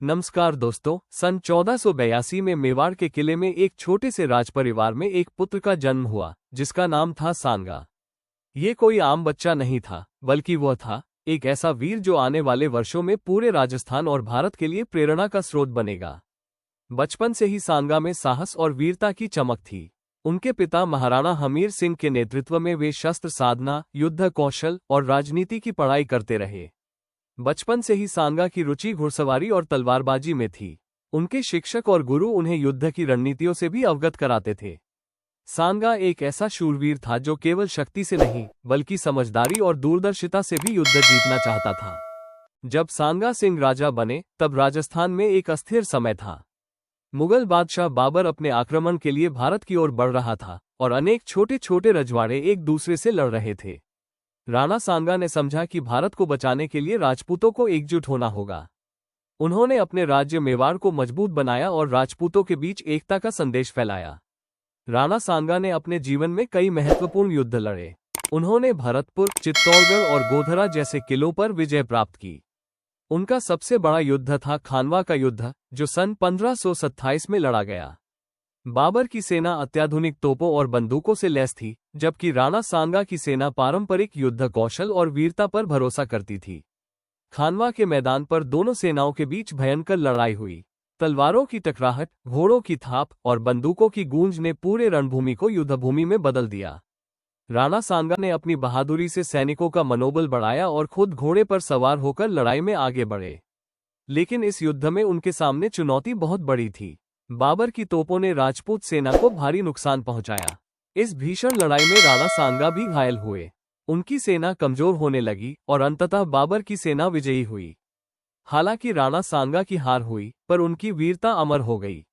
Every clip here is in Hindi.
नमस्कार दोस्तों, सन 1482 में मेवाड़ के किले में एक छोटे से राजपरिवार में एक पुत्र का जन्म हुआ, जिसका नाम था सांगा। ये कोई आम बच्चा नहीं था, बल्कि वह था एक ऐसा वीर जो आने वाले वर्षों में पूरे राजस्थान और भारत के लिए प्रेरणा का स्रोत बनेगा। बचपन से ही सांगा में साहस और वीरता की चमक थी। उनके पिता महाराणा हमीर सिंह के नेतृत्व में वे शस्त्र साधना, युद्ध कौशल और राजनीति की पढ़ाई करते रहे। बचपन से ही सांगा की रुचि घुड़सवारी और तलवारबाजी में थी। उनके शिक्षक और गुरु उन्हें युद्ध की रणनीतियों से भी अवगत कराते थे। सांगा एक ऐसा शूरवीर था जो केवल शक्ति से नहीं, बल्कि समझदारी और दूरदर्शिता से भी युद्ध जीतना चाहता था। जब सांगा सिंह राजा बने, तब राजस्थान में एक अस्थिर समय था। मुगल बादशाह बाबर अपने आक्रमण के लिए भारत की ओर बढ़ रहा था और अनेक छोटे छोटे रजवाड़े एक दूसरे से लड़ रहे थे। राणा सांगा ने समझा कि भारत को बचाने के लिए राजपूतों को एकजुट होना होगा। उन्होंने अपने राज्य मेवाड़ को मजबूत बनाया और राजपूतों के बीच एकता का संदेश फैलाया। राणा सांगा ने अपने जीवन में कई महत्वपूर्ण युद्ध लड़े। उन्होंने भरतपुर, चित्तौड़गढ़ और गोधरा जैसे किलों पर विजय प्राप्त की। उनका सबसे बड़ा युद्ध था खानवा का युद्ध, जो सन 1527 में लड़ा गया। बाबर की सेना अत्याधुनिक तोपों और बंदूकों से लैस थी, जबकि राणा सांगा की सेना पारंपरिक युद्ध कौशल और वीरता पर भरोसा करती थी। खानवा के मैदान पर दोनों सेनाओं के बीच भयंकर लड़ाई हुई। तलवारों की टकराहट, घोड़ों की थाप और बंदूकों की गूंज ने पूरे रणभूमि को युद्धभूमि में बदल दिया। राणा सांगा ने अपनी बहादुरी से सैनिकों का मनोबल बढ़ाया और खुद घोड़े पर सवार होकर लड़ाई में आगे बढ़े। लेकिन इस युद्ध में उनके सामने चुनौती बहुत बड़ी थी। बाबर की तोपों ने राजपूत सेना को भारी नुकसान पहुंचाया। इस भीषण लड़ाई में राणा सांगा भी घायल हुए। उनकी सेना कमजोर होने लगी और अंततः बाबर की सेना विजयी हुई। हालांकि राणा सांगा की हार हुई, पर उनकी वीरता अमर हो गई।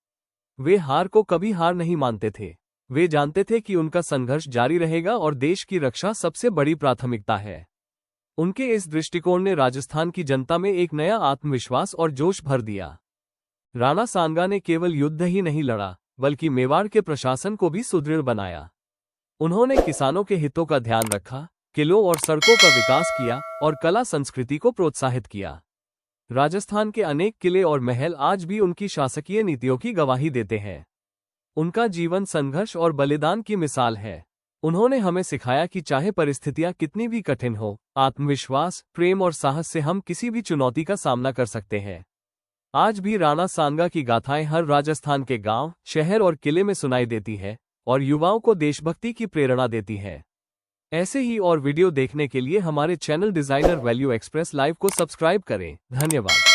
वे हार को कभी हार नहीं मानते थे। वे जानते थे कि उनका संघर्ष जारी रहेगा और देश की रक्षा सबसे बड़ी प्राथमिकता है। उनके इस दृष्टिकोण ने राजस्थान की जनता में एक नया आत्मविश्वास और जोश भर दिया। राणा सांगा ने केवल युद्ध ही नहीं लड़ा, बल्कि मेवाड़ के प्रशासन को भी सुदृढ़ बनाया। उन्होंने किसानों के हितों का ध्यान रखा, किलों और सड़कों का विकास किया और कला संस्कृति को प्रोत्साहित किया। राजस्थान के अनेक किले और महल आज भी उनकी शासकीय नीतियों की गवाही देते हैं। उनका जीवन संघर्ष और बलिदान की मिसाल है। उन्होंने हमें सिखाया कि चाहे परिस्थितियां कितनी भी कठिन हो, आत्मविश्वास, प्रेम और साहस से हम किसी भी चुनौती का सामना कर सकते हैं। आज भी राणा सांगा की गाथाएं हर राजस्थान के गांव, शहर और किले में सुनाई देती है और युवाओं को देशभक्ति की प्रेरणा देती है। ऐसे ही और वीडियो देखने के लिए हमारे channel designer value express live को सब्सक्राइब करें। धन्यवाद।